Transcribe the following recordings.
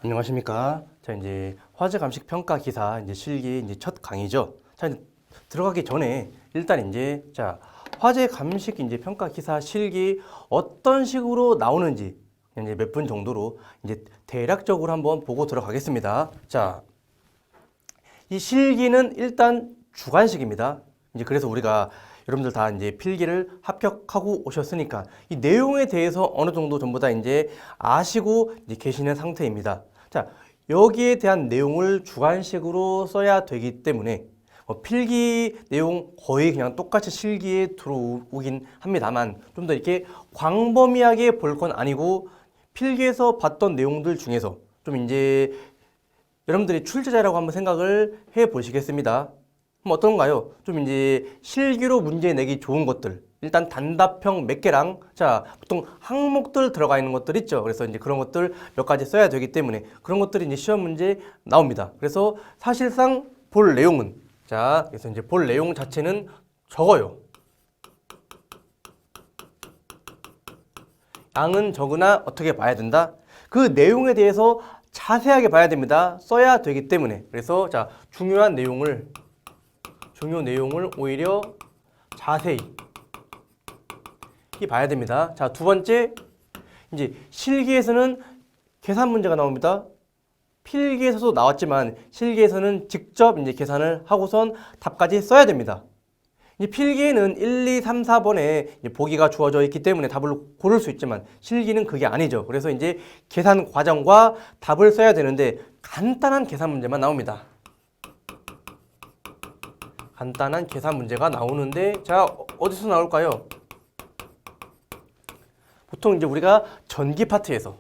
안녕하십니까. 자, 이제 화재 감식 평가 기사 이제 실기 이제 첫 강의죠. 자, 이제 들어가기 전에 일단 이제 화재 감식 이제 평가 기사 실기 어떤 식으로 나오는지 이제 몇 분 정도로 이제 대략적으로 한번 보고 들어가겠습니다. 자, 이 실기는 일단 주관식입니다. 이제 그래서 우리가 여러분들 다 이제 필기를 합격하고 오셨으니까 이 내용에 대해서 어느 정도 전부 다 이제 아시고 이제 계시는 상태입니다. 자, 여기에 대한 내용을 주관식으로 써야 되기 때문에 필기 내용 거의 그냥 똑같이 실기에 들어오긴 합니다만 좀 더 이렇게 광범위하게 볼 건 아니고 필기에서 봤던 내용들 중에서 좀 이제 여러분들이 출제자라고 한번 생각을 해 보시겠습니다. 그럼 어떤가요? 좀 이제 실기로 문제 내기 좋은 것들. 일단 단답형 몇 개랑 보통 항목들 들어가 있는 것들 있죠. 그래서 이제 그런 것들 몇 가지 써야 되기 때문에 그런 것들이 이제 시험 문제 나옵니다. 그래서 사실상 볼 내용은 그래서 이제 볼 내용 자체는 적어요. 양은 적으나 어떻게 봐야 된다? 그 내용에 대해서 자세하게 봐야 됩니다. 써야 되기 때문에. 그래서 중요 내용을 오히려 자세히 봐야 됩니다. 자, 두 번째, 이제 실기에서는 계산 문제가 나옵니다. 필기에서도 나왔지만 실기에서는 직접 이제 계산을 하고선 답까지 써야 됩니다. 이제 필기에는 1, 2, 3, 4번에 보기가 주어져 있기 때문에 답을 고를 수 있지만 실기는 그게 아니죠. 그래서 이제 계산 과정과 답을 써야 되는데 간단한 계산 문제만 나옵니다. 간단한 계산 문제가 나오는데 어디서 나올까요? 보통 이제 우리가 전기 파트에서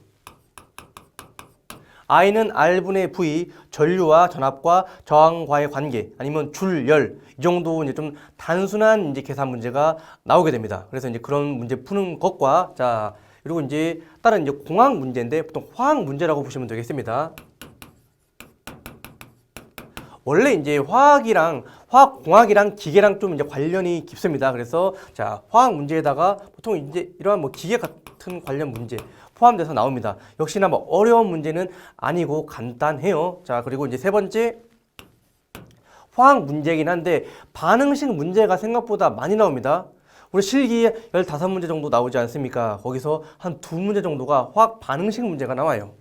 I는 R분의 V, 전류와 전압과 저항과의 관계, 아니면 줄, 열, 이 정도 이제 좀 단순한 이제 계산 문제가 나오게 됩니다. 그래서 이제 그런 문제 푸는 것과 그리고 이제 다른 이제 공학 문제인데 보통 화학 문제라고 보시면 되겠습니다. 원래 이제 공학이랑 기계랑 좀 이제 관련이 깊습니다. 그래서 화학 문제에다가 보통 이제 이러한 뭐 기계 같은 관련 문제 포함돼서 나옵니다. 역시나 뭐 어려운 문제는 아니고 간단해요. 그리고 이제 세 번째 화학 문제이긴 한데 반응식 문제가 생각보다 많이 나옵니다. 우리 실기에 15문제 정도 나오지 않습니까? 거기서 한 2문제 정도가 화학 반응식 문제가 나와요.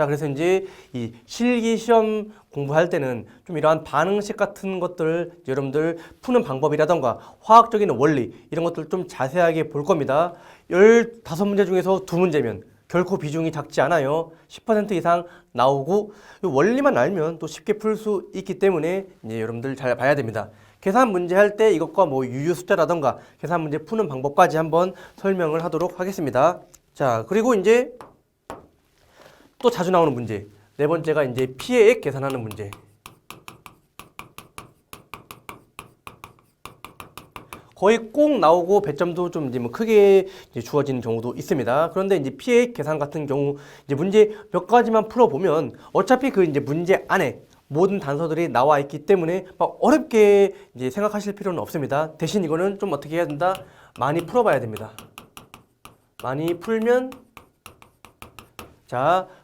그래서 이제 이 실기 시험 공부할 때는 좀 이러한 반응식 같은 것들 여러분들 푸는 방법이라던가 화학적인 원리 이런 것들 좀 자세하게 볼 겁니다. 15문제 중에서 2문제면 결코 비중이 작지 않아요. 10% 이상 나오고 원리만 알면 또 쉽게 풀 수 있기 때문에 이제 여러분들 잘 봐야 됩니다. 계산 문제 할 때 이것과 뭐 유효 숫자라던가 계산 문제 푸는 방법까지 한번 설명을 하도록 하겠습니다. 그리고 이제 또 자주 나오는 문제. 네 번째가 이제 피해액 계산하는 문제. 거의 꼭 나오고 배점도 좀 이제 뭐 크게 이제 주어지는 경우도 있습니다. 그런데 이제 피해액 계산 같은 경우 이제 문제 몇 가지만 풀어보면 어차피 그 이제 문제 안에 모든 단서들이 나와 있기 때문에 막 어렵게 이제 생각하실 필요는 없습니다. 대신 이거는 좀 어떻게 해야 된다? 많이 풀어봐야 됩니다. 많이 풀면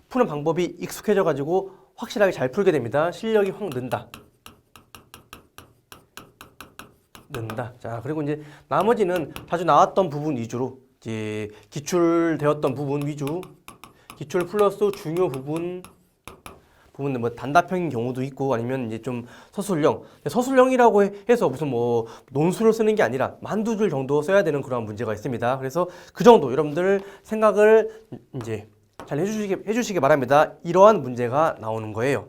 푸는 방법이 익숙해져 가지고 확실하게 잘 풀게 됩니다. 실력이 확 는다. 그리고 이제 나머지는 자주 나왔던 부분 위주로 이제 기출되었던 부분 위주, 기출 플러스 중요 부분은 뭐 단답형인 경우도 있고 아니면 이제 좀 서술형이라고 해서 무슨 뭐 논술을 쓰는 게 아니라 한두 줄 정도 써야 되는 그런 문제가 있습니다. 그래서 그 정도 여러분들 생각을 이제 잘 해주시기 바랍니다. 이러한 문제가 나오는 거예요.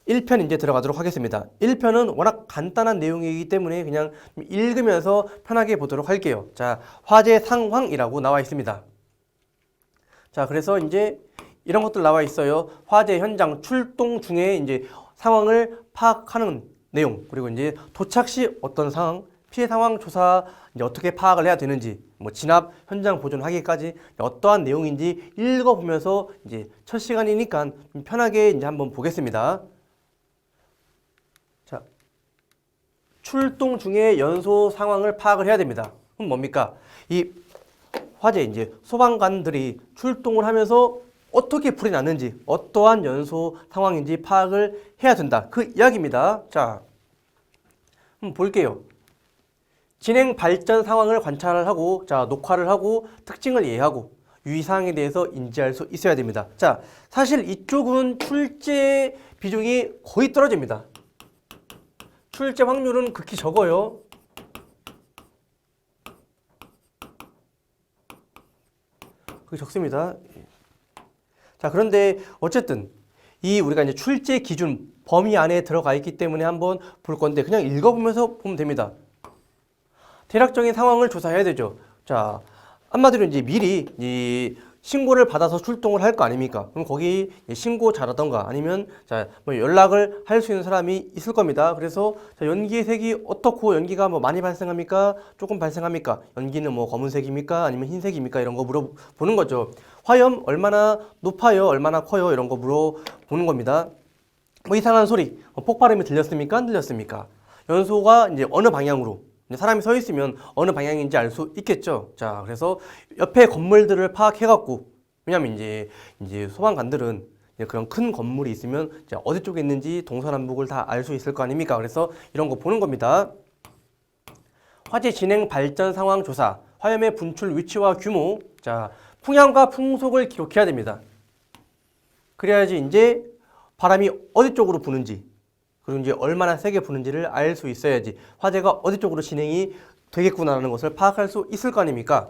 1편 이제 들어가도록 하겠습니다. 1편은 워낙 간단한 내용이기 때문에 그냥 읽으면서 편하게 보도록 할게요. 화재 상황이라고 나와 있습니다. 그래서 이제 이런 것들 나와 있어요. 화재 현장 출동 중에 이제 상황을 파악하는 내용, 그리고 이제 도착 시 어떤 상황, 피해 상황 조사 이제 어떻게 파악을 해야 되는지, 뭐 진압, 현장 보존하기까지 어떠한 내용인지 읽어보면서 이제 첫 시간이니까 좀 편하게 이제 한번 보겠습니다. 출동 중에 연소 상황을 파악을 해야 됩니다. 그럼 뭡니까? 이 화재 이제 소방관들이 출동을 하면서 어떻게 불이 났는지, 어떠한 연소 상황인지 파악을 해야 된다. 그 이야기입니다. 자, 한번 볼게요. 진행 발전 상황을 관찰을 하고, 자, 녹화를 하고, 특징을 이해하고, 유의사항에 대해서 인지할 수 있어야 됩니다. 자, 사실 이쪽은 출제 비중이 거의 떨어집니다. 출제 확률은 극히 적어요. 그게 적습니다. 자, 그런데 어쨌든 이 우리가 이제 출제 기준 범위 안에 들어가 있기 때문에 한번 볼 건데 그냥 읽어보면서 보면 됩니다. 대략적인 상황을 조사해야 되죠. 자, 한마디로 이제 미리 이 신고를 받아서 출동을 할 거 아닙니까? 그럼 거기 신고 잘하던가 아니면 자, 뭐 연락을 할 수 있는 사람이 있을 겁니다. 그래서 자, 연기의 색이 어떻고 연기가 뭐 많이 발생합니까? 조금 발생합니까? 연기는 뭐 검은색입니까? 아니면 흰색입니까? 이런 거 물어보는 거죠. 화염 얼마나 높아요? 얼마나 커요? 이런 거 물어보는 겁니다. 뭐 이상한 소리, 폭발음이 들렸습니까? 안 들렸습니까? 연소가 이제 어느 방향으로 사람이 서 있으면 어느 방향인지 알 수 있겠죠. 자, 그래서 옆에 건물들을 파악해갖고, 왜냐면 이제 소방관들은 이제 그런 큰 건물이 있으면 이제 어디 쪽에 있는지 동서남북을 다 알 수 있을 거 아닙니까? 그래서 이런 거 보는 겁니다. 화재 진행 발전 상황 조사, 화염의 분출 위치와 규모, 자, 풍향과 풍속을 기록해야 됩니다. 그래야지 이제 바람이 어디 쪽으로 부는지, 그리고 이제 얼마나 세게 부는지를 알 수 있어야지 화재가 어디 쪽으로 진행이 되겠구나라는 것을 파악할 수 있을 거 아닙니까?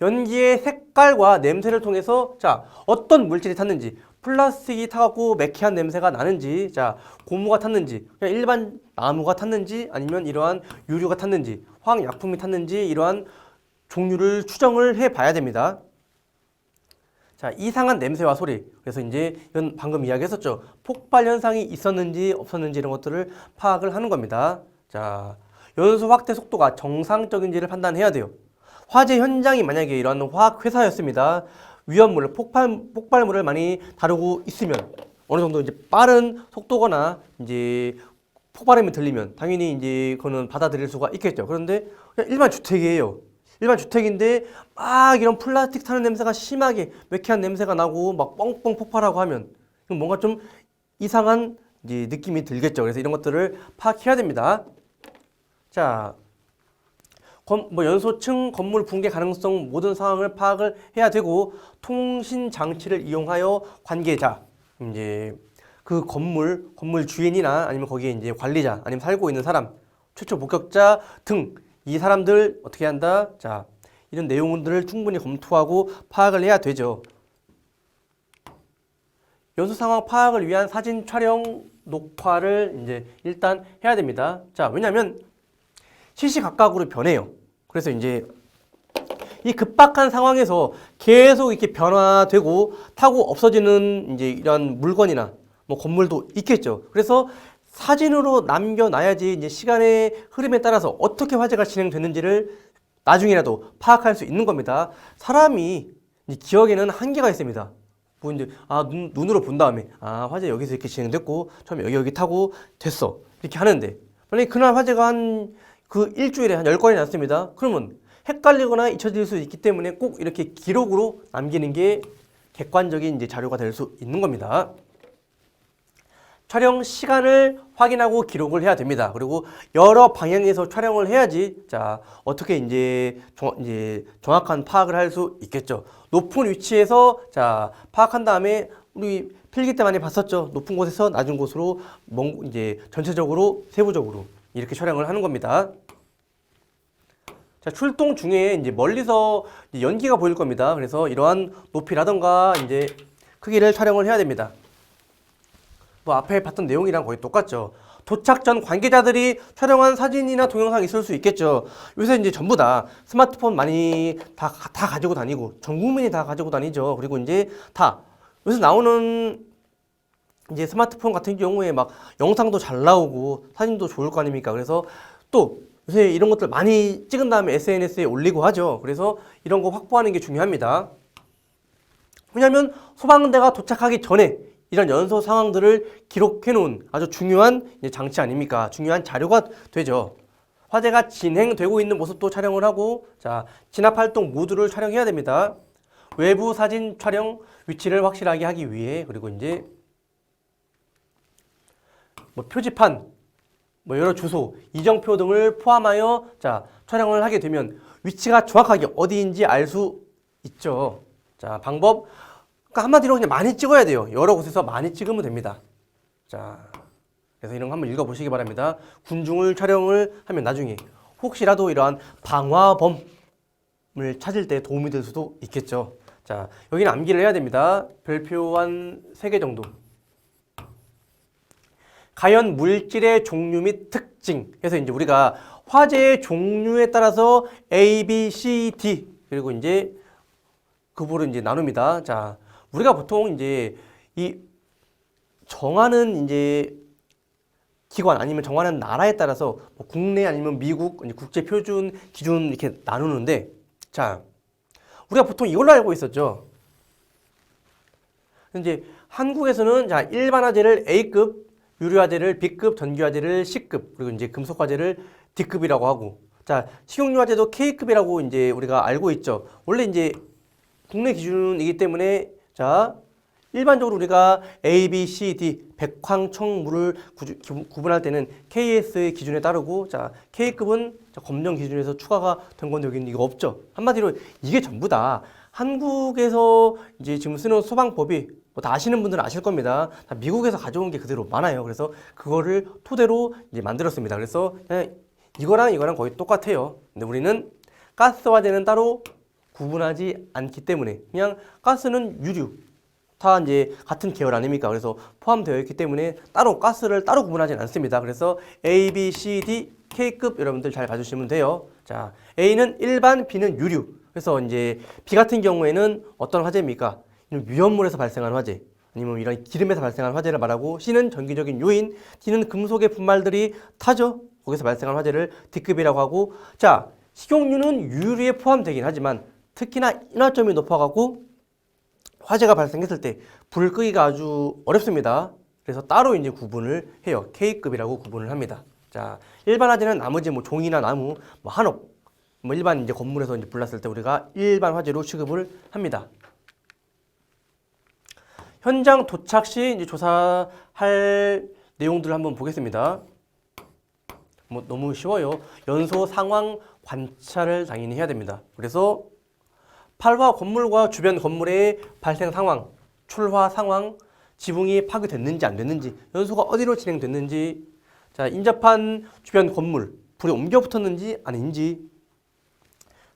연기의 색깔과 냄새를 통해서 자, 어떤 물질이 탔는지, 플라스틱이 타갖고 매캐한 냄새가 나는지, 자, 고무가 탔는지, 그냥 일반 나무가 탔는지, 아니면 이러한 유류가 탔는지, 화학약품이 탔는지 이러한 종류를 추정을 해 봐야 됩니다. 자, 이상한 냄새와 소리. 그래서 이제 이건 방금 이야기했었죠. 폭발 현상이 있었는지 없었는지 이런 것들을 파악을 하는 겁니다. 자, 연소 확대 속도가 정상적인지를 판단해야 돼요. 화재 현장이 만약에 이러한 화학 회사였습니다. 위험물, 폭발물을 많이 다루고 있으면 어느 정도 이제 빠른 속도거나 이제 폭발음이 들리면 당연히 이제 그거는 받아들일 수가 있겠죠. 그런데 그냥 일반 주택이에요. 일반 주택인데 막 이런 플라스틱 타는 냄새가 심하게 매캐한 냄새가 나고 막 뻥뻥 폭발하고 하면 뭔가 좀 이상한 이제 느낌이 들겠죠. 그래서 이런 것들을 파악해야 됩니다. 자, 뭐 연소층 건물 붕괴 가능성 모든 상황을 파악을 해야 되고 통신 장치를 이용하여 관계자 이제 그 건물 주인이나 아니면 거기에 이제 관리자 아니면 살고 있는 사람 최초 목격자 등 이 사람들 어떻게 한다? 자, 이런 내용들을 충분히 검토하고 파악을 해야 되죠. 연소 상황 파악을 위한 사진 촬영 녹화를 이제 일단 해야 됩니다. 자, 왜냐면 시시각각으로 변해요. 그래서 이제 이 급박한 상황에서 계속 이렇게 변화되고 타고 없어지는 이제 이런 물건이나 뭐 건물도 있겠죠. 그래서 사진으로 남겨놔야지 이제 시간의 흐름에 따라서 어떻게 화재가 진행됐는지를 나중이라도 파악할 수 있는 겁니다. 사람이 기억에는 한계가 있습니다. 뭐 이제 눈으로 본 다음에 화재 여기서 이렇게 진행됐고 처음에 여기 타고 됐어 이렇게 하는데 만약에 그날 화재가 한 그 일주일에 한 10건이 났습니다. 그러면 헷갈리거나 잊혀질 수 있기 때문에 꼭 이렇게 기록으로 남기는 게 객관적인 이제 자료가 될 수 있는 겁니다. 촬영 시간을 확인하고 기록을 해야 됩니다. 그리고 여러 방향에서 촬영을 해야지 자, 어떻게 이제 정확한 파악을 할 수 있겠죠. 높은 위치에서 자, 파악한 다음에 우리 필기 때 많이 봤었죠. 높은 곳에서 낮은 곳으로 이제 전체적으로 세부적으로 이렇게 촬영을 하는 겁니다. 자, 출동 중에 이제 멀리서 연기가 보일 겁니다. 그래서 이러한 높이라던가 이제 크기를 촬영을 해야 됩니다. 뭐 앞에 봤던 내용이랑 거의 똑같죠. 도착 전 관계자들이 촬영한 사진이나 동영상이 있을 수 있겠죠. 요새 이제 전부 다 스마트폰 많이 다 가지고 다니고 전 국민이 다 가지고 다니죠. 그리고 이제 다 요새 나오는 이제 스마트폰 같은 경우에 막 영상도 잘 나오고 사진도 좋을 거 아닙니까? 그래서 또 요새 이런 것들 많이 찍은 다음에 SNS에 올리고 하죠. 그래서 이런 거 확보하는 게 중요합니다. 왜냐하면 소방대가 도착하기 전에 이런 연소 상황들을 기록해 놓은 아주 중요한 장치 아닙니까? 중요한 자료가 되죠. 화재가 진행되고 있는 모습도 촬영을 하고, 자, 진압 활동 모두를 촬영해야 됩니다. 외부 사진 촬영, 위치를 확실하게 하기 위해, 그리고 이제 뭐 표지판, 뭐 여러 주소, 이정표 등을 포함하여 자, 촬영을 하게 되면 위치가 정확하게 어디인지 알 수 있죠. 자, 방법, 그러니까 한마디로 그냥 많이 찍어야 돼요. 여러 곳에서 많이 찍으면 됩니다. 자, 그래서 이런 거 한번 읽어보시기 바랍니다. 군중을 촬영을 하면 나중에 혹시라도 이러한 방화범을 찾을 때 도움이 될 수도 있겠죠. 자, 여기는 암기를 해야 됩니다. 별표 한 3개 정도. 가연 물질의 종류 및 특징. 그래서 이제 우리가 화재의 종류에 따라서 A, B, C, D 그리고 이제 급으로 이제 나눕니다. 자, 우리가 보통 이제 이 정하는 이제 기관 아니면 정하는 나라에 따라서 뭐 국내 아니면 미국 국제 표준 기준 이렇게 나누는데, 자, 우리가 보통 이걸로 알고 있었죠. 이제 한국에서는 자, 일반 화재를 A급, 유료 화재를 B급, 전기 화재를 C급, 그리고 이제 금속 화재를 D급이라고 하고, 자, 식용유 화재도 K급이라고 이제 우리가 알고 있죠. 원래 이제 국내 기준이기 때문에 자, 일반적으로 우리가 A, B, C, D 백황청물을 구분할 때는 KS의 기준에 따르고, 자, K급은 검정 기준에서 추가가 된 건데 여기는 이거 없죠. 한마디로 이게 전부 다 한국에서 이제 지금 쓰는 소방법이 뭐 다 아시는 분들은 아실 겁니다. 다 미국에서 가져온 게 그대로 많아요. 그래서 그거를 토대로 이제 만들었습니다. 그래서 이거랑 거의 똑같아요. 근데 우리는 가스 화재는 따로 구분하지 않기 때문에 그냥 가스는 유류 다 이제 같은 계열 아닙니까? 그래서 포함되어 있기 때문에 따로 가스를 따로 구분하지는 않습니다. 그래서 A, B, C, D, K급 여러분들 잘 봐주시면 돼요. 자, A는 일반, B는 유류. 그래서 이제 B 같은 경우에는 어떤 화재입니까? 위험물에서 발생한 화재, 아니면 이런 기름에서 발생한 화재를 말하고, C는 전기적인 요인, D는 금속의 분말들이 타죠. 거기서 발생한 화재를 D급이라고 하고, 자, 식용유는 유류에 포함되긴 하지만 특히나 인화점이 높아가고 화재가 발생했을 때 불을 끄기가 아주 어렵습니다. 그래서 따로 이제 구분을 해요. K급이라고 구분을 합니다. 자, 일반 화재는 나머지 뭐 종이나 나무, 뭐 한옥, 뭐 일반 이제 건물에서 이제 불났을 때 우리가 일반 화재로 취급을 합니다. 현장 도착 시 이제 조사할 내용들을 한번 보겠습니다. 뭐 너무 쉬워요. 연소 상황 관찰을 당연히 해야 됩니다. 그래서 팔화 건물과 주변 건물의 발생 상황, 출화 상황, 지붕이 파괴됐는지 안 됐는지, 연소가 어디로 진행됐는지, 자, 인접한 주변 건물, 불이 옮겨 붙었는지 아닌지,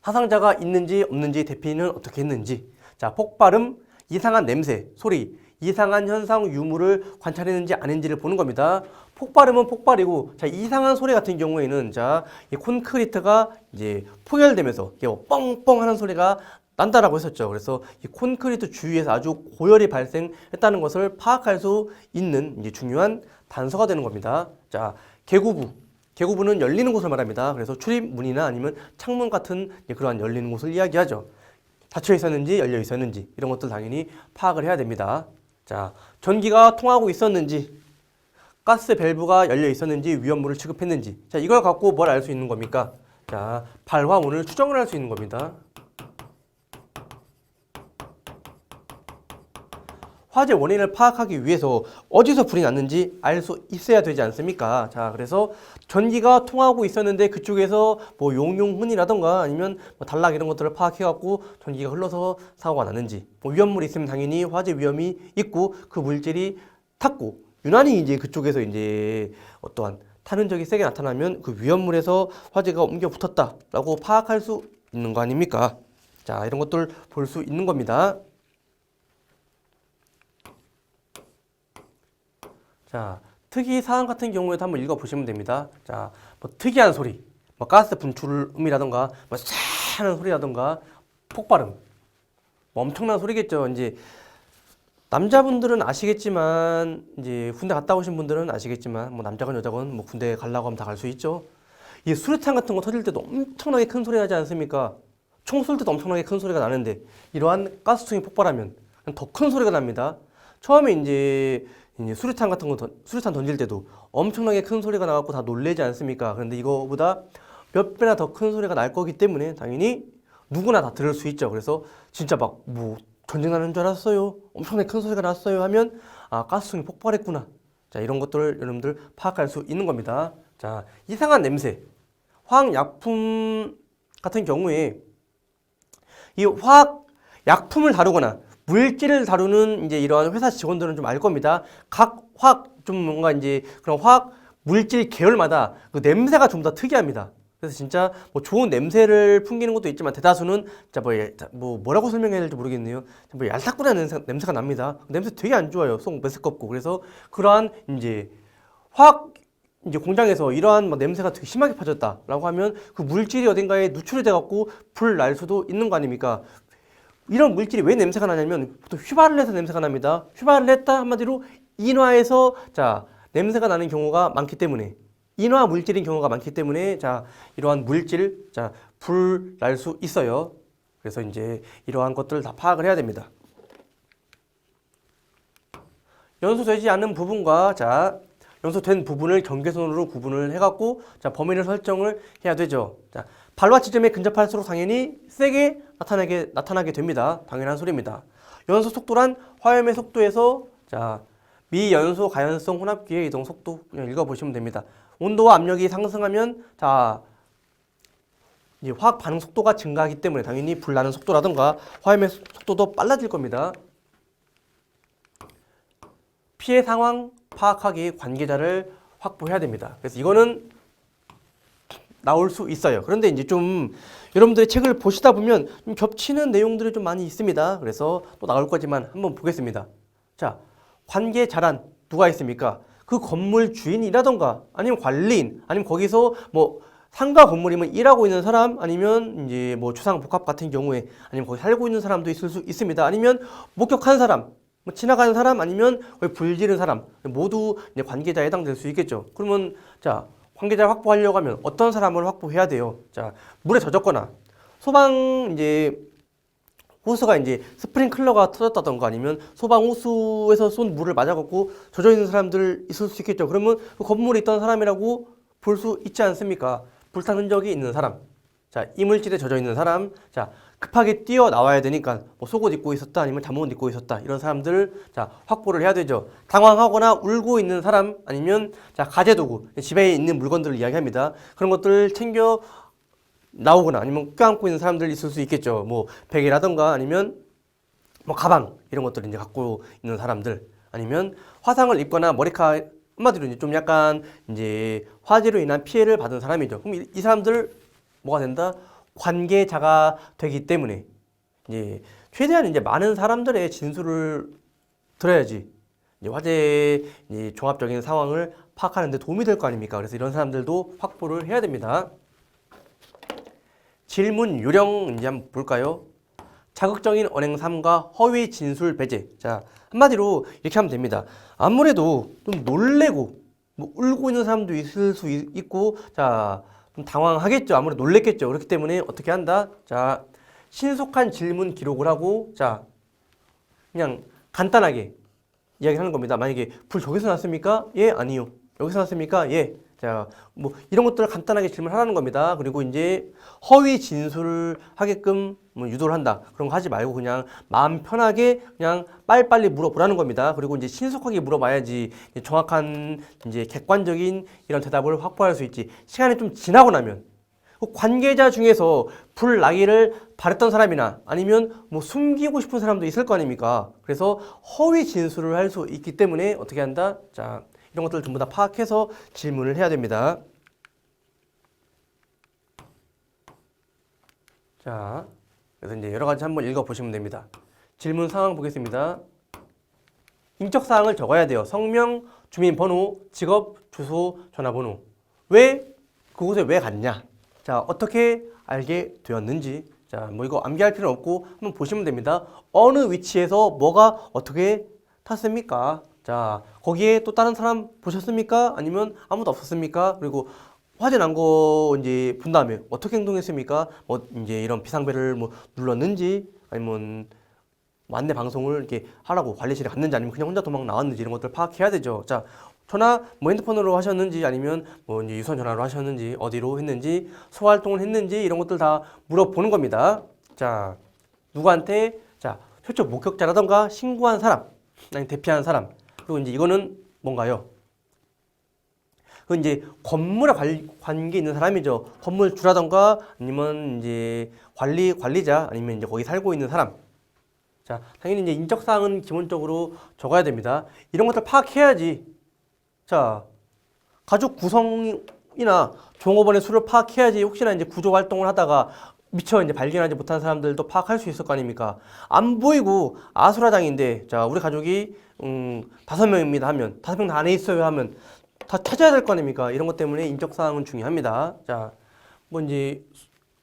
사상자가 있는지 없는지, 대피는 어떻게 했는지, 자, 폭발음, 이상한 냄새, 소리, 이상한 현상 유무를 관찰했는지 아닌지를 보는 겁니다. 폭발음은 폭발이고, 자, 이상한 소리 같은 경우에는 자, 이 콘크리트가 이제 포열되면서 뻥뻥 하는 소리가 난다라고 했었죠. 그래서 이 콘크리트 주위에서 아주 고열이 발생했다는 것을 파악할 수 있는 이제 중요한 단서가 되는 겁니다. 자, 개구부. 개구부는 열리는 곳을 말합니다. 그래서 출입문이나 아니면 창문 같은 그러한 열리는 곳을 이야기하죠. 닫혀 있었는지 열려 있었는지 이런 것들 당연히 파악을 해야 됩니다. 자, 전기가 통하고 있었는지, 가스 밸브가 열려 있었는지, 위험물을 취급했는지, 자, 이걸 갖고 뭘 알 수 있는 겁니까? 자, 발화운을 추정을 할 수 있는 겁니다. 화재 원인을 파악하기 위해서 어디서 불이 났는지 알 수 있어야 되지 않습니까? 자, 그래서 전기가 통하고 있었는데 그쪽에서 뭐 용융훈이라던가 아니면 뭐 단락 이런 것들을 파악해갖고 전기가 흘러서 사고가 났는지, 뭐 위험물이 있으면 당연히 화재 위험이 있고 그 물질이 탔고 유난히 이제 그쪽에서 이제 어떠한 타는 적이 세게 나타나면 그 위험물에서 화재가 옮겨 붙었다라고 파악할 수 있는 거 아닙니까? 자, 이런 것들 볼 수 있는 겁니다. 자, 특이 사항 같은 경우에도 한번 읽어보시면 됩니다. 자, 뭐 특이한 소리, 뭐 가스 분출음이라던가, 뭐 촤 하는 소리라던가, 폭발음, 뭐 엄청난 소리겠죠. 이제 남자분들은 아시겠지만, 이제 군대 갔다 오신 분들은 아시겠지만, 뭐 남자건 여자건 뭐 군대 가려고 하면 다 갈 수 있죠. 이 수류탄 같은 거 터질 때도 엄청나게 큰 소리 나지 않습니까? 총 쏠 때도 엄청나게 큰 소리가 나는데 이러한 가스통이 폭발하면 더 큰 소리가 납니다. 처음에 이제 수류탄 같은 거 수류탄 던질 때도 엄청나게 큰 소리가 나갖고 다 놀래지 않습니까? 그런데 이거보다 몇 배나 더 큰 소리가 날 거기 때문에 당연히 누구나 다 들을 수 있죠. 그래서 진짜 막 뭐 전쟁 나는 줄 알았어요. 엄청나게 큰 소리가 났어요 하면 아, 가스통이 폭발했구나. 자, 이런 것들을 여러분들 파악할 수 있는 겁니다. 자, 이상한 냄새. 화학약품 같은 경우에 이 화학 약품을 다루거나 물질을 다루는 이제 이러한 회사 직원들은 좀 알 겁니다. 각 화학 좀 뭔가 이제 그런 화학 물질 계열마다 그 냄새가 좀 다 특이합니다. 그래서 진짜 뭐 좋은 냄새를 풍기는 것도 있지만 대다수는 진짜 뭐라고 설명해야 될지 모르겠네요. 뭐 얄싹구리한 냄새가 납니다. 냄새 되게 안 좋아요. 속 메스껍고. 그래서 그러한 이제 화학 이제 공장에서 이러한 막 냄새가 되게 심하게 퍼졌다라고 하면 그 물질이 어딘가에 누출이 돼갖고 불 날 수도 있는 거 아닙니까? 이런 물질이 왜 냄새가 나냐면 보통 휘발을 해서 냄새가 납니다. 휘발을 했다 한마디로 인화해서 자 냄새가 나는 경우가 많기 때문에 인화 물질인 경우가 많기 때문에 자 이러한 물질 자 불 날 수 있어요. 그래서 이제 이러한 것들을 다 파악을 해야 됩니다. 연소되지 않는 부분과 자 연소된 부분을 경계선으로 구분을 해갖고 자 범위를 설정을 해야 되죠. 자 발화 지점에 근접할수록 당연히 세게 나타나게 됩니다. 당연한 소리입니다. 연소 속도란 화염의 속도에서 자 미연소 가연성 혼합기의 이동 속도 그냥 읽어보시면 됩니다. 온도와 압력이 상승하면 자 이제 화학 반응 속도가 증가하기 때문에 당연히 불 나는 속도라든가 화염의 속도도 빨라질 겁니다. 피해 상황 파악하기 관계자를 확보해야 됩니다. 그래서 이거는 나올 수 있어요. 그런데 이제 좀 여러분들의 책을 보시다 보면 좀 겹치는 내용들이 좀 많이 있습니다. 그래서 또 나올 거지만 한번 보겠습니다. 자, 관계자란 누가 있습니까? 그 건물 주인이라던가 아니면 관리인 아니면 거기서 뭐 상가 건물이면 일하고 있는 사람 아니면 이제 뭐 주상복합 같은 경우에 아니면 거기 살고 있는 사람도 있을 수 있습니다. 아니면 목격한 사람 뭐 지나가는 사람 아니면 거기 불 지른 사람 모두 이제 관계자에 해당될 수 있겠죠. 그러면 자 관계자를 확보하려고 하면 어떤 사람을 확보해야 돼요? 자 물에 젖었거나 소방 이제 호스가 이제 스프링클러가 터졌다던가 아니면 소방 호스에서 쏜 물을 맞아갖고 젖어 있는 사람들 있을 수 있겠죠. 그러면 그 건물에 있던 사람이라고 볼 수 있지 않습니까? 불탄 흔적이 있는 사람. 자 이물질에 젖어 있는 사람. 자 급하게 뛰어 나와야 되니까 뭐 속옷 입고 있었다 아니면 잠옷 입고 있었다 이런 사람들을 자 확보를 해야 되죠. 당황하거나 울고 있는 사람 아니면 자 가재도구 집에 있는 물건들을 이야기합니다. 그런 것들을 챙겨 나오거나 아니면 껴안고 있는 사람들이 있을 수 있겠죠. 뭐 베개라던가 아니면 뭐 가방 이런 것들을 이제 갖고 있는 사람들 아니면 화상을 입거나 머리카락 한마디로 이제 좀 약간 이제 화재로 인한 피해를 받은 사람이죠. 그럼 이 사람들 뭐가 된다? 관계자가 되기 때문에 이제 최대한 이제 많은 사람들의 진술을 들어야지 이제 화재 이제 종합적인 상황을 파악하는 데 도움이 될 거 아닙니까? 그래서 이런 사람들도 확보를 해야 됩니다. 질문 요령 이제 한번 볼까요? 자극적인 언행 삼가 허위 진술 배제. 자, 한마디로 이렇게 하면 됩니다. 아무래도 좀 놀래고 뭐 울고 있는 사람도 있을 수 있고 자, 좀 당황하겠죠. 아무래도 놀랬겠죠. 그렇기 때문에 어떻게 한다? 자, 신속한 질문 기록을 하고 자, 그냥 간단하게 이야기하는 겁니다. 만약에 불 저기서 났습니까? 예, 아니요. 여기서 났습니까? 예. 자, 뭐 이런 것들을 간단하게 질문하라는 겁니다. 그리고 이제 허위 진술을 하게끔 뭐 유도를 한다. 그런 거 하지 말고 그냥 마음 편하게 그냥 빨리빨리 물어보라는 겁니다. 그리고 이제 신속하게 물어봐야지 이제 정확한 이제 객관적인 이런 대답을 확보할 수 있지. 시간이 좀 지나고 나면 그 관계자 중에서 불 나기를 바랬던 사람이나 아니면 뭐 숨기고 싶은 사람도 있을 거 아닙니까? 그래서 허위 진술을 할 수 있기 때문에 어떻게 한다? 자, 이런 것들을 전부 다 파악해서 질문을 해야 됩니다. 자, 그래서 이제 여러 가지 한번 읽어보시면 됩니다. 질문 상황 보겠습니다. 인적 사항을 적어야 돼요. 성명, 주민번호, 직업, 주소, 전화번호. 왜 그곳에 왜 갔냐? 자, 어떻게 알게 되었는지. 자, 뭐 이거 암기할 필요는 없고 한번 보시면 됩니다. 어느 위치에서 뭐가 어떻게 탔습니까? 자, 거기에 또 다른 사람 보셨습니까? 아니면 아무도 없었습니까? 그리고 화재 난 거 이제 본 다음에 어떻게 행동했습니까? 뭐 이제 이런 비상벨을 뭐 눌렀는지 아니면 뭐 안내 방송을 이렇게 하라고 관리실에 갔는지 아니면 그냥 혼자 도망 나왔는지 이런 것들 파악해야 되죠. 자, 전화 뭐 핸드폰으로 하셨는지 아니면 뭐 이제 유선 전화로 하셨는지 어디로 했는지 소활동을 했는지 이런 것들 다 물어보는 겁니다. 자, 누구한테? 자, 최초 목격자라던가 신고한 사람, 아니 대피한 사람. 그리고 이제 이거는 뭔가요? 그 이제 건물에 관계 있는 사람이죠. 건물주라던가 아니면 이제 관리자 아니면 이제 거기 살고 있는 사람. 자, 당연히 이제 인적 사항은 기본적으로 적어야 됩니다. 이런 것들 파악해야지. 자, 가족 구성이나 종업원의 수를 파악해야지 혹시나 이제 구조 활동을 하다가 미처 이제 발견하지 못한 사람들도 파악할 수 있을 거 아닙니까? 안 보이고 아수라장인데, 자, 우리 가족이 5명입니다 하면 5명 다 안에 있어요 하면 다 찾아야 될 거 아닙니까? 이런 것 때문에 인적 사항은 중요합니다. 자, 뭐 이제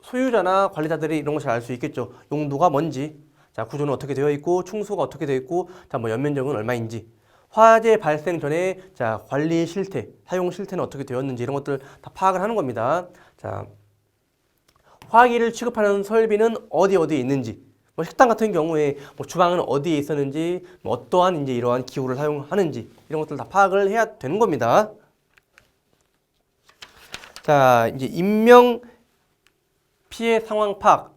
소유자나 관리자들이 이런 거 잘 알 수 있겠죠. 용도가 뭔지, 자, 구조는 어떻게 되어 있고 충수가 어떻게 되어 있고, 자, 뭐 연면적은 얼마인지, 화재 발생 전에 자, 관리 실태, 사용 실태는 어떻게 되었는지 이런 것들 다 파악을 하는 겁니다. 자, 화기를 취급하는 설비는 어디에 있는지, 뭐 식당 같은 경우에 뭐 주방은 어디에 있었는지, 뭐 어떠한 이제 이러한 기구를 사용하는지 이런 것들 다 파악을 해야 되는 겁니다. 자, 이제 인명 피해 상황 파악.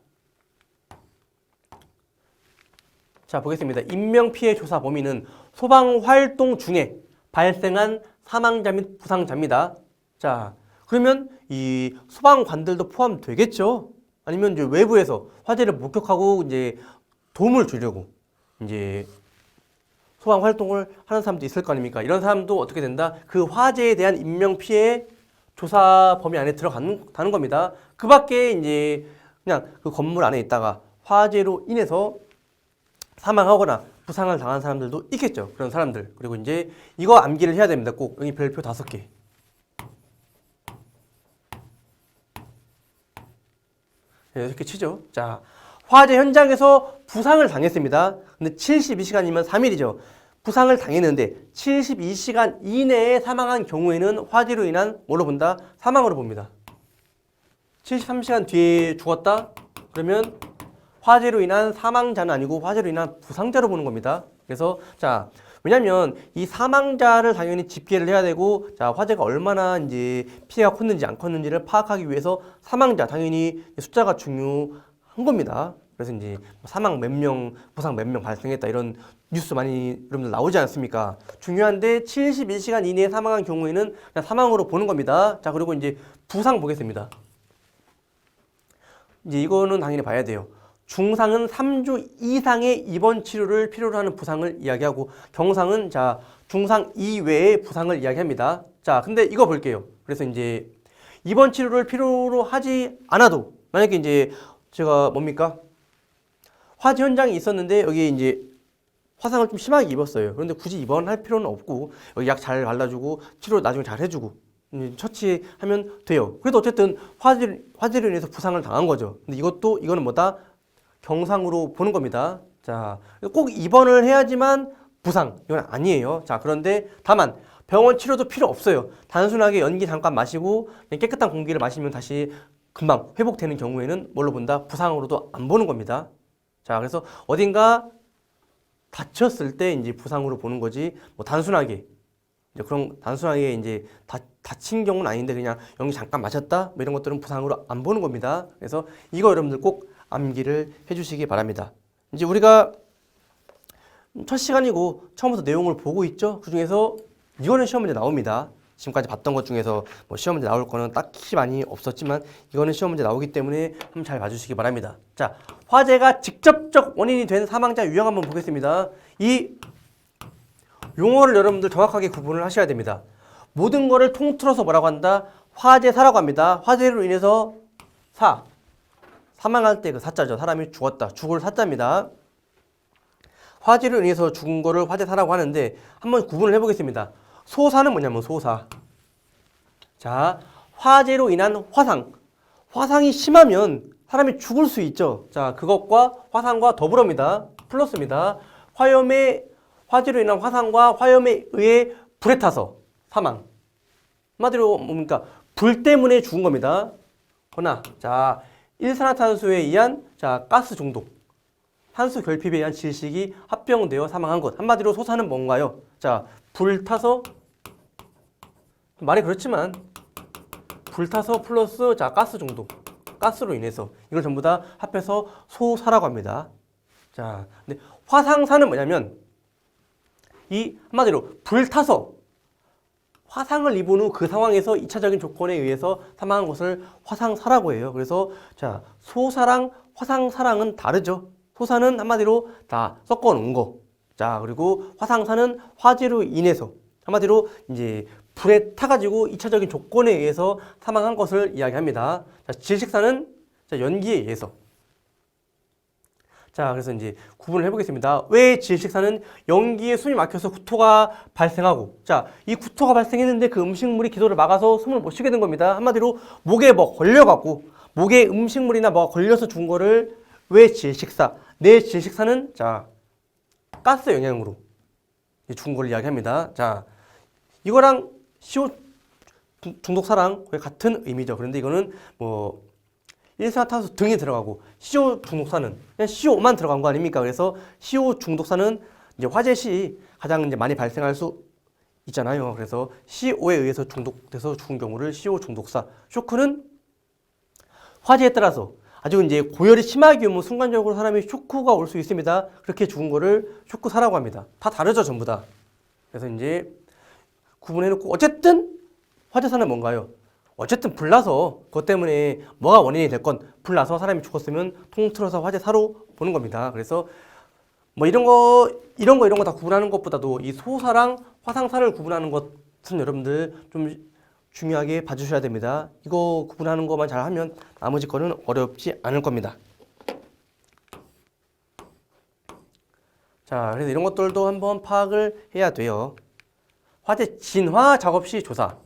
자, 보겠습니다. 인명 피해 조사 범위는 소방 활동 중에 발생한 사망자 및 부상자입니다. 자, 그러면 이 소방관들도 포함되겠죠? 아니면 이제 외부에서 화재를 목격하고 이제 도움을 주려고 이제 소방 활동을 하는 사람도 있을 거 아닙니까? 이런 사람도 어떻게 된다? 그 화재에 대한 인명 피해 조사 범위 안에 들어가는 겁니다. 그 밖에 이제 그냥 그 건물 안에 있다가 화재로 인해서 사망하거나 부상을 당한 사람들도 있겠죠. 그런 사람들. 그리고 이제 이거 암기를 해야 됩니다. 꼭 여기 별표 5개. 이렇게 치죠. 자, 화재 현장에서 부상을 당했습니다. 근데 72시간이면 3일이죠. 부상을 당했는데 72시간 이내에 사망한 경우에는 화재로 인한 뭐로 본다? 사망으로 봅니다. 73시간 뒤에 죽었다? 그러면 화재로 인한 사망자는 아니고 화재로 인한 부상자로 보는 겁니다. 그래서 자, 왜냐면 이 사망자를 당연히 집계를 해야 되고, 자, 화재가 얼마나 이제 피해가 컸는지 안 컸는지를 파악하기 위해서 사망자 당연히 숫자가 중요한 겁니다. 그래서 이제 사망 몇 명, 부상 몇 명 발생했다 이런 뉴스 많이 여러분들 나오지 않습니까? 중요한데 72시간 이내에 사망한 경우에는 그냥 사망으로 보는 겁니다. 자, 그리고 이제 부상 보겠습니다. 이제 이거는 당연히 봐야 돼요. 중상은 3주 이상의 입원 치료를 필요로 하는 부상을 이야기하고, 경상은 자, 중상 이외의 부상을 이야기합니다. 자, 근데 이거 볼게요. 그래서 이제 입원 치료를 필요로 하지 않아도, 만약에 이제 제가 뭡니까? 화재 현장에 있었는데 여기 이제 화상을 좀 심하게 입었어요. 그런데 굳이 입원할 필요는 없고 여기 약 잘 발라주고 치료 나중에 잘 해주고 처치하면 돼요. 그래도 어쨌든 화재로 인해서 부상을 당한 거죠. 근데 이거는 뭐다? 경상으로 보는 겁니다. 자, 꼭 입원을 해야지만 부상, 이건 아니에요. 자, 그런데 다만 병원 치료도 필요 없어요. 단순하게 연기 잠깐 마시고 깨끗한 공기를 마시면 다시 금방 회복되는 경우에는 뭘로 본다? 부상으로도 안 보는 겁니다. 자, 그래서 어딘가 다쳤을 때 이제 부상으로 보는 거지, 뭐 단순하게 이제 다친 경우는 아닌데 그냥 연기 잠깐 마셨다? 뭐 이런 것들은 부상으로 안 보는 겁니다. 그래서 이거 여러분들 꼭 암기를 해주시기 바랍니다. 이제 우리가 첫 시간이고 처음부터 내용을 보고 있죠. 그 중에서 이거는 시험 문제 나옵니다. 지금까지 봤던 것 중에서 뭐 시험 문제 나올 거는 딱히 많이 없었지만 이거는 시험 문제 나오기 때문에 한번 잘 봐주시기 바랍니다. 자, 화재가 직접적 원인이 된 사망자 유형 한번 보겠습니다. 이 용어를 여러분들 정확하게 구분을 하셔야 됩니다. 모든 거를 통틀어서 뭐라고 한다? 화재사라고 합니다. 화재로 인해서 사망할 때 그 사자죠. 사람이 죽었다. 죽을 사자입니다. 화재로 인해서 죽은 거를 화재사라고 하는데 한번 구분을 해보겠습니다. 소사는 뭐냐면 소사. 자, 화재로 인한 화상. 화상이 심하면 사람이 죽을 수 있죠. 자, 그것과 화상과 더불어입니다. 플러스입니다. 화재로 인한 화상과 화염에 의해 불에 타서 사망. 한마디로 뭡니까? 불 때문에 죽은 겁니다. 허나, 자, 일산화탄소에 의한 자, 가스 중독. 산소 결핍에 의한 질식이 합병되어 사망한 것. 한마디로 소사는 뭔가요? 자, 불 타서 말이 그렇지만 불타서 플러스 자 가스 중독, 가스로 인해서 이걸 전부 다 합해서 소사라고 합니다. 자, 근데 화상사는 뭐냐면 이 한마디로 불타서 화상을 입은 후 그 상황에서 2차적인 조건에 의해서 사망한 것을 화상사라고 해요. 그래서 자, 소사랑 화상사랑은 다르죠. 소사는 한마디로 다 섞어 놓은 거. 자, 그리고 화상사는 화재로 인해서 한마디로 이제 불에 타가지고 2차적인 조건에 의해서 사망한 것을 이야기합니다. 자, 질식사는 자, 연기에 의해서. 자, 그래서 이제 구분을 해보겠습니다. 왜 질식사는 연기에 숨이 막혀서 구토가 발생하고, 자, 이 구토가 발생했는데 그 음식물이 기도를 막아서 숨을 못 쉬게 된 겁니다. 한마디로 목에 뭐 걸려갖고, 목에 음식물이나 뭐가 걸려서 죽은 거를 왜 질식사? 내 질식사는 자, 가스 영향으로 죽은 걸 이야기합니다. 자, 이거랑 CO 중독사랑 거의 같은 의미죠. 그런데 이거는 뭐 일산화탄소 등이 들어가고 CO 중독사는 그냥 CO만 들어간 거 아닙니까? 그래서 CO 중독사는 이제 화재 시 가장 이제 많이 발생할 수 있잖아요. 그래서 CO에 의해서 중독돼서 죽은 경우를 CO 중독사. 쇼크는 화재에 따라서 아주 이제 고열이 심하게 오면 순간적으로 사람이 쇼크가 올 수 있습니다. 그렇게 죽은 거를 쇼크사라고 합니다. 다 다르죠, 전부 다. 그래서 이제 구분해놓고 어쨌든 화재사는 뭔가요? 어쨌든 불나서 그것 때문에 뭐가 원인이 될 건 불나서 사람이 죽었으면 통틀어서 화재사로 보는 겁니다. 그래서 뭐 이런 거 다 구분하는 것보다도 이 소사랑 화상사를 구분하는 것은 여러분들 좀 중요하게 봐주셔야 됩니다. 이거 구분하는 것만 잘하면 나머지 거는 어렵지 않을 겁니다. 자, 그래서 이런 것들도 한번 파악을 해야 돼요. 화재 진화 작업 시 조사.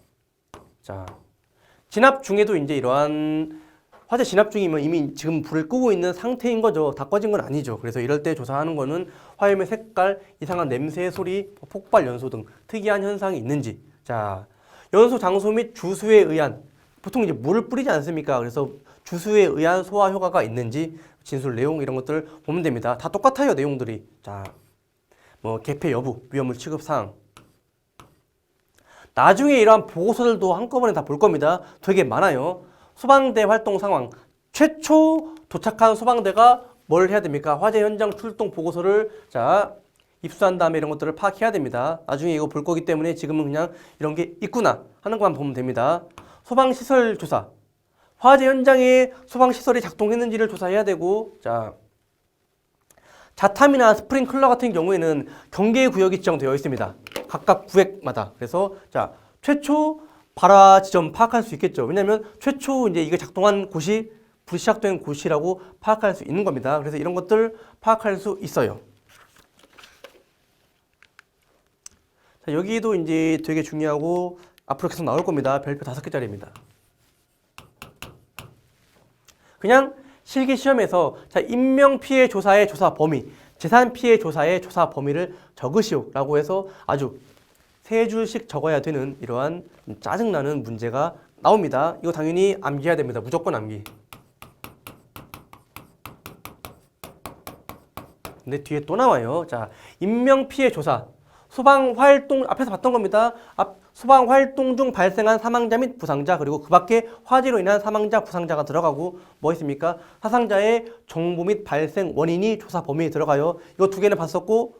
자, 진압 중에도 이제 이러한 화재 진압 중이면 이미 지금 불을 끄고 있는 상태인 거죠. 다 꺼진 건 아니죠. 그래서 이럴 때 조사하는 거는 화염의 색깔, 이상한 냄새, 소리, 폭발 연소 등 특이한 현상이 있는지. 자, 연소 장소 및 주수에 의한 보통 이제 물을 뿌리지 않습니까? 그래서 주수에 의한 소화 효과가 있는지 진술 내용 이런 것들 보면 됩니다. 다 똑같아요, 내용들이. 자, 뭐 개폐 여부, 위험물 취급 사항. 나중에 이러한 보고서들도 한꺼번에 다 볼 겁니다. 되게 많아요. 소방대 활동 상황. 최초 도착한 소방대가 뭘 해야 됩니까? 화재 현장 출동 보고서를 자 입수한 다음에 이런 것들을 파악해야 됩니다. 나중에 이거 볼 거기 때문에 지금은 그냥 이런 게 있구나 하는 것만 보면 됩니다. 소방시설 조사. 화재 현장에 소방시설이 작동했는지를 조사해야 되고 자 자탐이나 스프링클러 같은 경우에는 경계구역이 지정되어 있습니다. 각각 구획마다. 그래서 자 최초 발화 지점 파악할 수 있겠죠. 왜냐하면 최초 이제 이게 작동한 곳이 불이 시작된 곳이라고 파악할 수 있는 겁니다. 그래서 이런 것들 파악할 수 있어요. 자, 여기도 이제 되게 중요하고 앞으로 계속 나올 겁니다. 별표 5개짜리입니다. 그냥 실기 시험에서 자, 인명피해 조사의 조사 범위, 재산피해 조사의 조사 범위를 적으시오라고 해서 아주 3줄씩 적어야 되는 이러한 짜증나는 문제가 나옵니다. 이거 당연히 암기해야 됩니다. 무조건 암기. 근데 뒤에 또 나와요. 자, 인명피해 조사. 소방활동, 앞에서 봤던 겁니다. 소방활동 중 발생한 사망자 및 부상자, 그리고 그 밖에 화재로 인한 사망자, 부상자가 들어가고 뭐 있습니까? 사상자의 정보 및 발생 원인이 조사 범위에 들어가요. 이거 2개는 봤었고,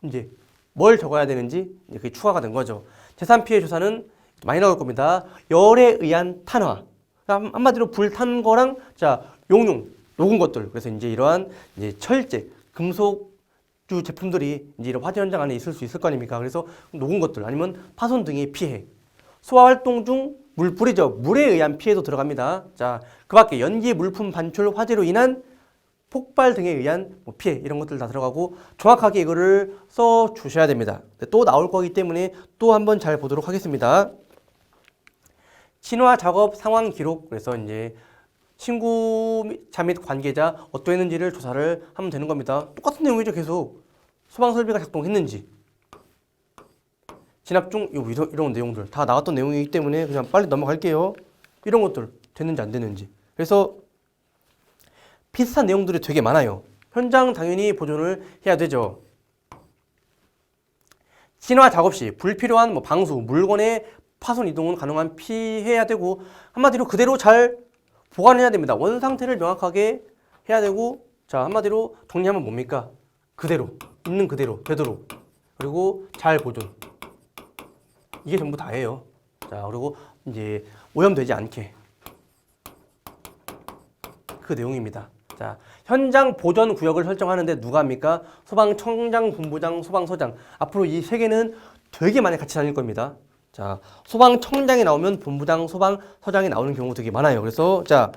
이제 뭘 적어야 되는지 이제 그게 추가가 된 거죠. 재산피해 조사는 많이 나올 겁니다. 열에 의한 탄화. 한마디로 불 탄 거랑, 자, 녹은 것들. 그래서 이제 이러한 이제 철제, 금속주 제품들이 이제 이런 화재 현장 안에 있을 수 있을 거 아닙니까? 그래서 녹은 것들 아니면 파손 등의 피해. 소화 활동 중 물불이죠. 물에 의한 피해도 들어갑니다. 자, 그 밖에 연기, 물품 반출, 화재로 인한 폭발 등에 의한 뭐 피해 이런 것들 다 들어가고 정확하게 이거를 써 주셔야 됩니다. 또 나올 거기 때문에 또 한번 잘 보도록 하겠습니다. 진화 작업 상황 기록. 그래서 이제 신고자 및 관계자 어떠했는지를 조사를 하면 되는 겁니다. 똑같은 내용이죠. 계속 소방 설비가 작동했는지, 진압 중 이런 내용들 다 나왔던 내용이기 때문에 그냥 빨리 넘어갈게요. 이런 것들 됐는지 안 됐는지. 그래서 비슷한 내용들이 되게 많아요. 현장 당연히 보존을 해야 되죠. 진화 작업 시 불필요한 방수, 물건의 파손 이동은 가능한 피해야 되고 한마디로 그대로 잘 보관해야 됩니다. 원 상태를 명확하게 해야 되고 자 한마디로 정리하면 뭡니까? 그대로 있는 그대로 되도록 그리고 잘 보존 이게 전부 다예요. 자 그리고 이제 오염되지 않게 그 내용입니다. 자 현장 보전 구역을 설정하는데 누가 합니까? 소방청장, 본부장, 소방서장. 앞으로 이 세 개는 되게 많이 같이 다닐 겁니다. 자 소방청장이 나오면 본부장, 소방서장이 나오는 경우 되게 많아요. 그래서 자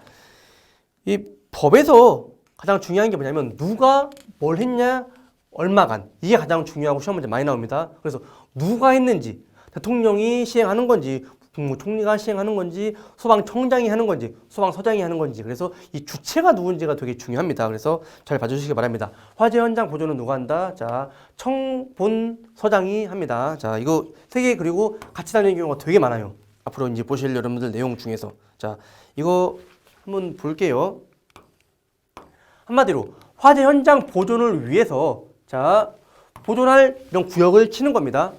이 법에서 가장 중요한 게 뭐냐면 누가 뭘 했냐 얼마간 이게 가장 중요하고 시험 문제 많이 나옵니다. 그래서 누가 했는지 대통령이 시행하는 건지 국무총리가 시행하는 건지 소방청장이 하는 건지 소방서장이 하는 건지 그래서 이 주체가 누군지가 되게 중요합니다. 그래서 잘 봐주시기 바랍니다. 화재 현장 보존은 누가 한다? 자 청본서장이 합니다. 자 이거 세 개 그리고 같이 다니는 경우가 되게 많아요. 앞으로 이제 보실 여러분들 내용 중에서 자 이거 한번 볼게요. 한마디로 화재 현장 보존을 위해서 자 보존할 이런 구역을 치는 겁니다.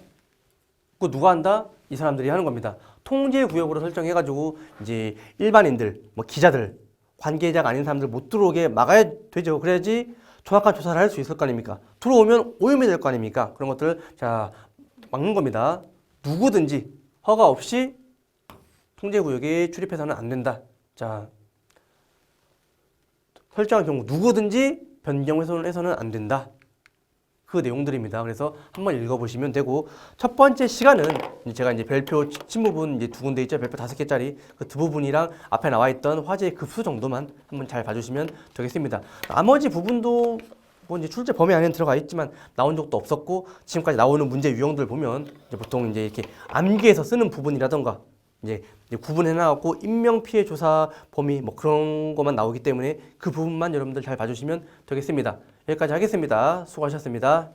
그거 누가 한다? 이 사람들이 하는 겁니다. 통제 구역으로 설정해가지고 이제 일반인들, 뭐 기자들, 관계자가 아닌 사람들 못 들어오게 막아야 되죠. 그래야지 정확한 조사를 할 수 있을 거 아닙니까? 들어오면 오염이 될 거 아닙니까? 그런 것들 자 막는 겁니다. 누구든지 허가 없이 통제 구역에 출입해서는 안 된다. 자 설정한 경우 누구든지 변경해서는 안 된다. 그 내용들입니다. 그래서 한번 읽어보시면 되고 첫 번째 시간은 제가 이제 별표 친부분 이제 두 군데 있죠. 별표 5개짜리 그 두 부분이랑 앞에 나와 있던 화재의 급수 정도만 한번 잘 봐주시면 되겠습니다. 나머지 부분도 뭐 이제 출제 범위 안에 들어가 있지만 나온 적도 없었고 지금까지 나오는 문제 유형들 보면 이제 보통 이제 이렇게 암기해서 쓰는 부분이라던가 이제 구분해 나왔고 인명 피해 조사 범위 뭐 그런 것만 나오기 때문에 그 부분만 여러분들 잘 봐주시면 되겠습니다. 여기까지 하겠습니다. 수고하셨습니다.